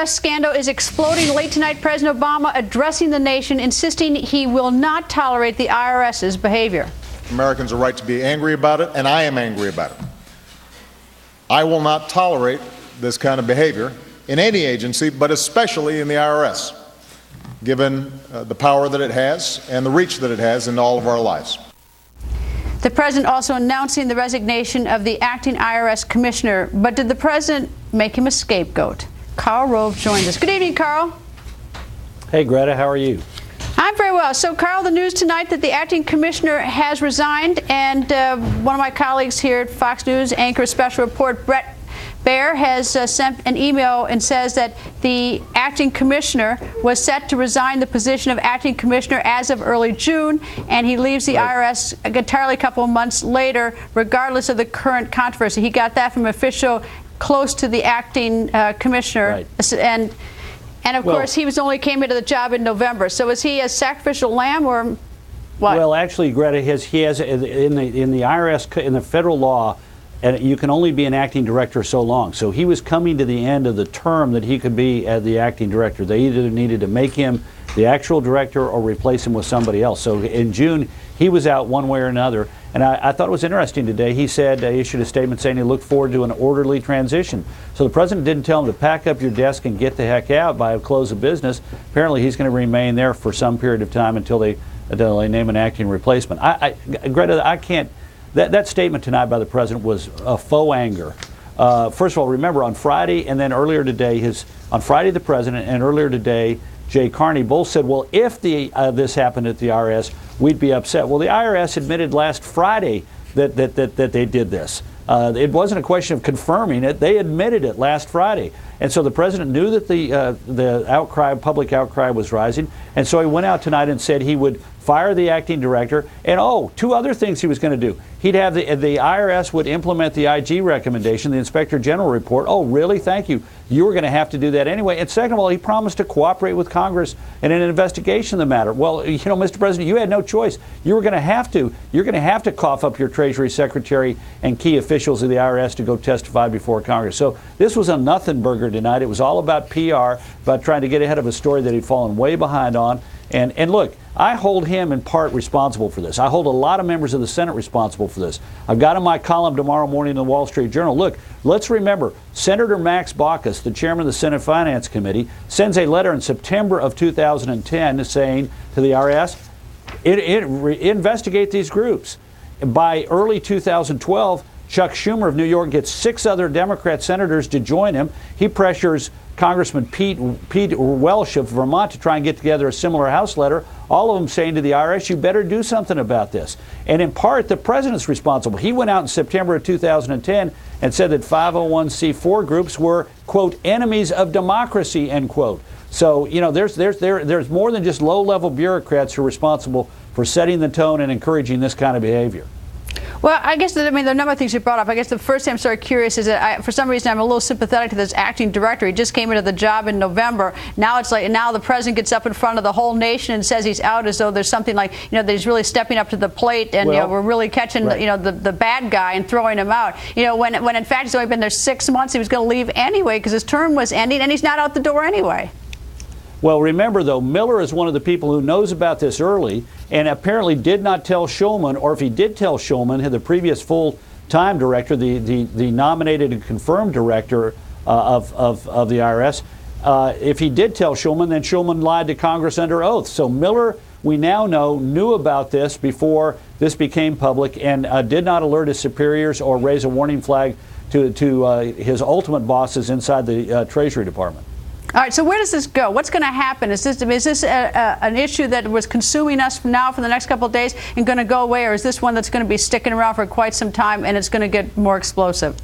Scandal is exploding late tonight. President Obama addressing the nation, insisting he will not tolerate the IRS's behavior. Americans have a right to be angry about it, and I am angry about it. I will not tolerate this kind of behavior in any agency, but especially in the IRS, given the power that it has and the reach that it has in all of our lives. The president also announcing the resignation of the acting IRS commissioner. But did the president make him a scapegoat? Karl Rove joins us. Good evening, Karl. Hey, Greta, how are you? I'm very well. So, Karl, the news tonight that the acting commissioner has resigned, and one of my colleagues here at Fox News, anchor special report, Brett Baer, has sent an email and says that the acting commissioner was set to resign the position of acting commissioner as of early June, and he leaves the IRS entirely a couple of months later, regardless of the current controversy. He got that from an official close to the acting commissioner, right. And of course he only came into the job in November. So is he a sacrificial lamb or what? Well, actually, Greta, he has in the IRS, in the federal law, and you can only be an acting director so long. So he was coming to the end of the term that he could be the acting director. They either needed to make him the actual director or replace him with somebody else. So in June, he was out one way or another. And I thought it was interesting today. He said, issued a statement saying he looked forward to an orderly transition. So the president didn't tell him to pack up your desk and get the heck out by a close of business. Apparently, he's going to remain there for some period of time until they name an acting replacement. Greta, I can't. That statement tonight by the president was a faux anger. First of all, remember on Friday and then earlier today, on Friday the president and earlier today, Jay Carney both said, well, if this happened at the IRS, we'd be upset. Well, the IRS admitted last Friday that they did this. It wasn't a question of confirming it. They admitted it last Friday. And so the president knew that the public outcry was rising. And so he went out tonight and said he would fire the acting director. And, two other things he was going to do. He'd have the IRS would implement the IG recommendation, the Inspector General report. Oh, really? Thank you. You were going to have to do that anyway. And second of all, he promised to cooperate with Congress in an investigation of the matter. Well, Mr. President, you had no choice. You were going to have to. You're going to have to cough up your Treasury Secretary and key officials of the IRS to go testify before Congress. So this was a nothing burger tonight. It was all about PR, about trying to get ahead of a story that he'd fallen way behind on. And look, I hold him in part responsible for this. I hold a lot of members of the Senate responsible for this. I've got in my column tomorrow morning in the Wall Street Journal. Look, let's remember, Senator Max Baucus, the chairman of the Senate Finance Committee, sends a letter in September of 2010 saying to the IRS, investigate these groups. By early 2012, Chuck Schumer of New York gets 6 other Democrat senators to join him. He pressures Congressman Pete Welch of Vermont to try and get together a similar House letter, all of them saying to the IRS, you better do something about this. And in part, the president's responsible. He went out in September of 2010 and said that 501c4 groups were, quote, enemies of democracy, end quote. So, there's more than just low-level bureaucrats who are responsible for setting the tone and encouraging this kind of behavior. Well, I guess there are a number of things you brought up. I guess the first thing I'm sort of curious is that for some reason I'm a little sympathetic to this acting director. He just came into the job in November. Now it's like now the president gets up in front of the whole nation and says he's out as though there's something like that he's really stepping up to the plate and we're really catching the bad guy and throwing him out. When in fact he's only been there 6 months. He was going to leave anyway because his term was ending and he's not out the door anyway. Well, remember, though, Miller is one of the people who knows about this early and apparently did not tell Shulman, or if he did tell Shulman, the previous full-time director, the nominated and confirmed director of the IRS, if he did tell Shulman, then Shulman lied to Congress under oath. So Miller, we now know, knew about this before this became public and did not alert his superiors or raise a warning flag to his ultimate bosses inside the Treasury Department. All right, so where does this go? What's going to happen? Is this an issue that was consuming us now for the next couple of days and going to go away, or is this one that's going to be sticking around for quite some time and it's going to get more explosive?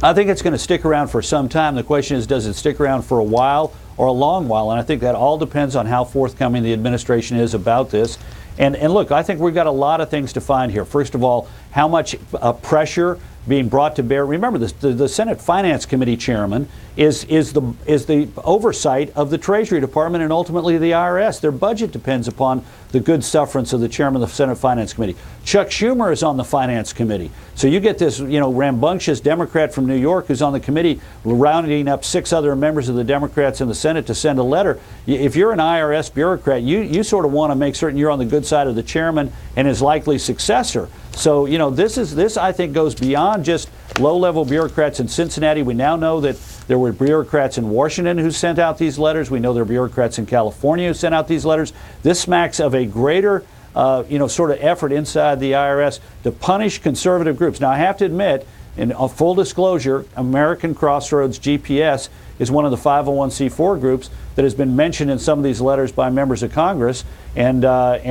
I think it's going to stick around for some time. The question is, does it stick around for a while or a long while? And I think that all depends on how forthcoming the administration is about this. And look, I think we've got a lot of things to find here. First of all, how much pressure being brought to bear. Remember, the Senate Finance Committee chairman is the oversight of the Treasury Department and ultimately the IRS. Their budget depends upon the good sufferance of the chairman of the Senate Finance Committee. Chuck Schumer is on the Finance Committee. So you get this, rambunctious Democrat from New York who's on the committee rounding up 6 other members of the Democrats in the Senate to send a letter. If you're an IRS bureaucrat, you sort of want to make certain you're on the good side of the chairman and his likely successor. So, this I think goes beyond just low-level bureaucrats in Cincinnati. We now know that there were bureaucrats in Washington who sent out these letters. We know there are bureaucrats in California who sent out these letters. This smacks of a greater, sort of effort inside the IRS to punish conservative groups. Now, I have to admit, in full disclosure, American Crossroads GPS is one of the 501c4 groups that has been mentioned in some of these letters by members of Congress and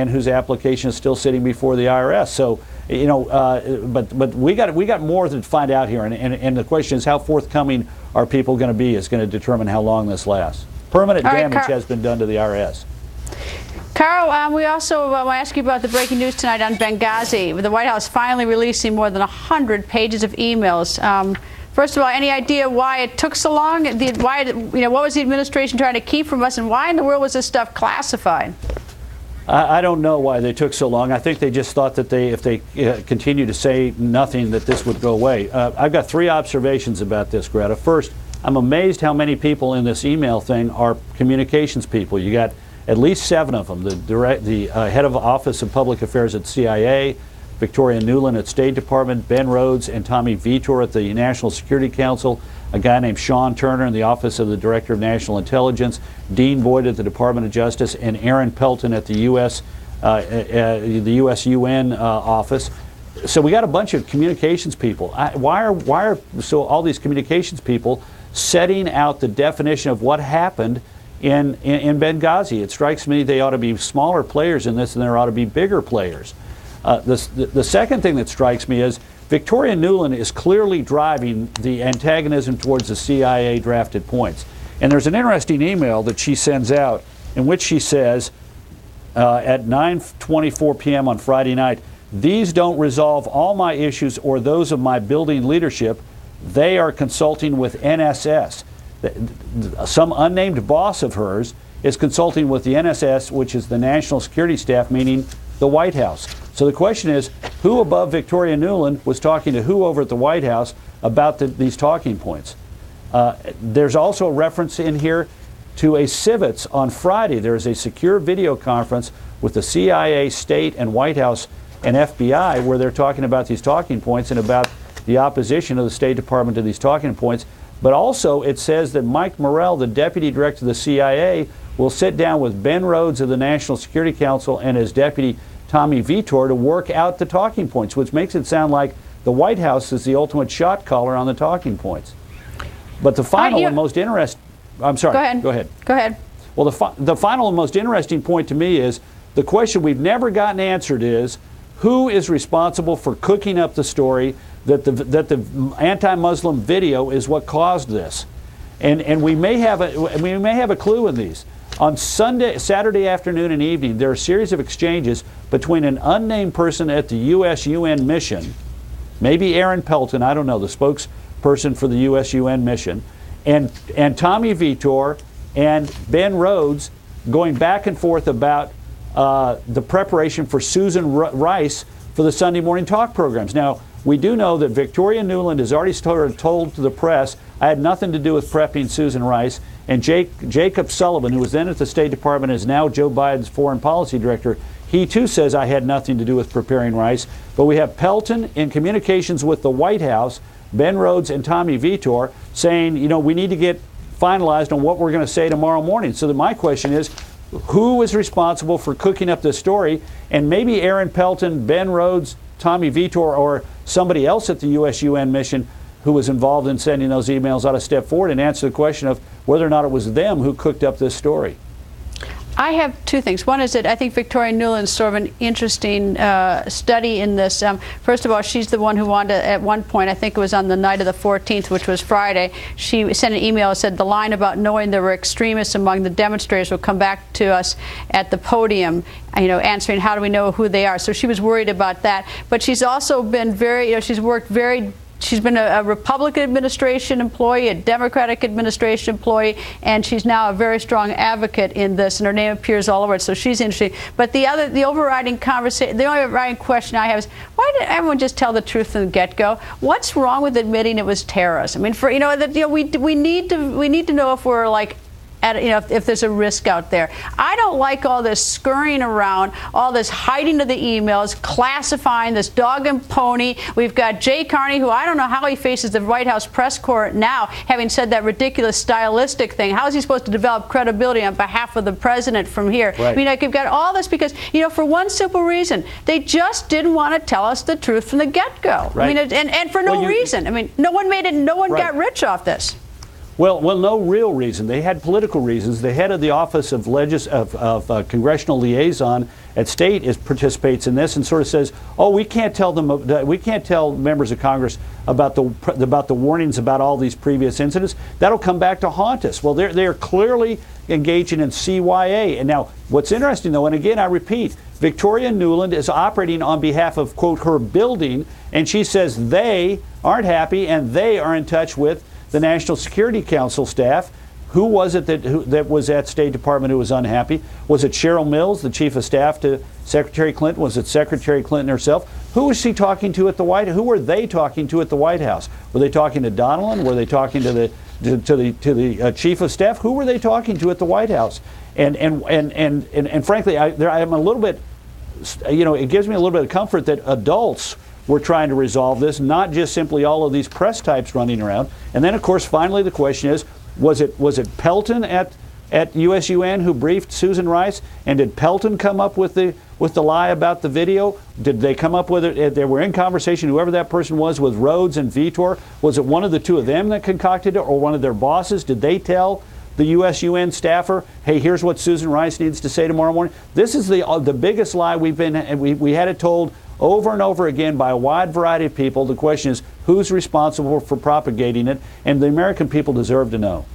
whose application is still sitting before the IRS. So, but we got more to find out here, and the question is how forthcoming are people going to be is going to determine how long this lasts. Permanent damage has been done to the IRS. Karl, we also want to ask you about the breaking news tonight on Benghazi, with the White House finally releasing more than 100 pages of emails. First of all, any idea why it took so long? What was the administration trying to keep from us, and why in the world was this stuff classified? I don't know why they took so long. I think they just thought that if they continue to say nothing, that this would go away. I've got 3 observations about this, Greta. First, I'm amazed how many people in this email thing are communications people. You got at least 7 of them. The head of Office of Public Affairs at CIA, Victoria Nuland at State Department, Ben Rhodes and Tommy Vitor at the National Security Council, a guy named Sean Turner in the Office of the Director of National Intelligence, Dean Boyd at the Department of Justice, and Aaron Pelton at the U.S. UN office. So we got a bunch of communications people. Why are all these communications people setting out the definition of what happened in Benghazi? It strikes me they ought to be smaller players in this, and there ought to be bigger players. The second thing that strikes me is Victoria Nuland is clearly driving the antagonism towards the CIA drafted points. And there's an interesting email that she sends out in which she says at 9:24 p.m. on Friday night, "These don't resolve all my issues or those of my building leadership. They are consulting with NSS." Some unnamed boss of hers is consulting with the NSS, which is the National Security Staff, meaning the White House. So the question is, who above Victoria Nuland was talking to who over at the White House about these talking points? There's also a reference in here to a civets on Friday. There is a secure video conference with the CIA, State, and White House and FBI where they're talking about these talking points and about the opposition of the State Department to these talking points. But also it says that Mike Morrell, the Deputy Director of the CIA, will sit down with Ben Rhodes of the National Security Council and his deputy Tommy Vitor to work out the talking points, which makes it sound like the White House is the ultimate shot caller on the talking points. But the final and most interesting... I'm sorry. Go ahead. Well, the final and most interesting point to me is the question we've never gotten answered is, who is responsible for cooking up the story that the anti-Muslim video is what caused this? And we may have a clue in these. On Saturday afternoon and evening, there are a series of exchanges between an unnamed person at the U.S. UN mission, maybe Aaron Pelton, I don't know, the spokesperson for the U.S. UN mission, and Tommy Vitor and Ben Rhodes going back and forth about the preparation for Susan Rice for the Sunday morning talk programs. Now, we do know that Victoria Nuland has already told to the press, I had nothing to do with prepping Susan Rice, and Jacob Sullivan, who was then at the State Department, is now Joe Biden's foreign policy director. He too says I had nothing to do with preparing Rice. But we have Pelton in communications with the White House, Ben Rhodes and Tommy Vitor saying, we need to get finalized on what we're going to say tomorrow morning. So my question is, who is responsible for cooking up this story? And maybe Aaron Pelton, Ben Rhodes, Tommy Vitor, or somebody else at the U.S. UN mission who was involved in sending those emails ought to step forward and answer the question of whether or not it was them who cooked up this story. I have 2 things. One is that I think Victoria Nuland is sort of an interesting study in this. First of all, she's the one who wanted to, at one point, I think it was on the night of the 14th, which was Friday, she sent an email that said the line about knowing there were extremists among the demonstrators will come back to us at the podium, answering how do we know who they are. So she was worried about that. But she's also been she's worked very She's been a Republican administration employee, a Democratic administration employee, and she's now a very strong advocate in this, and her name appears all over it, so she's interesting. But the overriding conversation, the only overriding question I have is, why did everyone just tell the truth from the get-go? What's wrong with admitting it was terrorism? I mean, we need to know if we're like, if there's a risk out there. I don't like all this scurrying around, all this hiding of the emails, classifying this dog and pony. We've got Jay Carney, who I don't know how he faces the White House press corps now, having said that ridiculous stylistic thing. How is he supposed to develop credibility on behalf of the president from here? Right. I mean, you've got all this because, for one simple reason, they just didn't want to tell us the truth from the get-go. Right. I mean, and for no reason. I mean, no one got rich off this. Well, no real reason. They had political reasons. The head of the Office of Congressional Liaison at State participates in this and sort of says, "Oh, we can't tell members of Congress about the warnings about all these previous incidents. That'll come back to haunt us." Well, they're clearly engaging in CYA. And now, what's interesting though, and again I repeat, Victoria Nuland is operating on behalf of, quote, her building, and she says they aren't happy and they are in touch with the National Security Council staff. Who was it that was at State Department who was unhappy? Was it Cheryl Mills, the chief of staff to Secretary Clinton? Was it Secretary Clinton herself? Who was she talking to at the White House? Who were they talking to at the White House? Were they talking to Donilon? Were they talking to the chief of staff? Who were they talking to at the White House? And frankly, I'm a little bit, it gives me a little bit of comfort that adults were trying to resolve this, not just simply all of these press types running around. And then, of course, finally the question is, was it Pelton at USUN who briefed Susan Rice? And did Pelton come up with the lie about the video? Did they come up with it? They were in conversation, whoever that person was, with Rhodes and Vitor. Was it one of the two of them that concocted it, or one of their bosses? Did they tell the USUN staffer, hey, here's what Susan Rice needs to say tomorrow morning? This is the biggest lie we had it told over and over again by a wide variety of people. The question is, who's responsible for propagating it? And the American people deserve to know.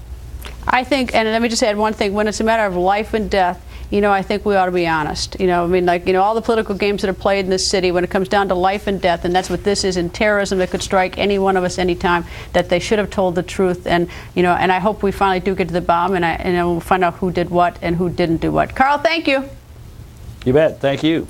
I think, and let me just add one thing, when it's a matter of life and death, I think we ought to be honest. All the political games that are played in this city, when it comes down to life and death, and that's what this is, in terrorism that could strike any one of us anytime, that they should have told the truth. And, and I hope we finally do get to the bottom, and we'll find out who did what and who didn't do what. Karl, thank you. You bet. Thank you.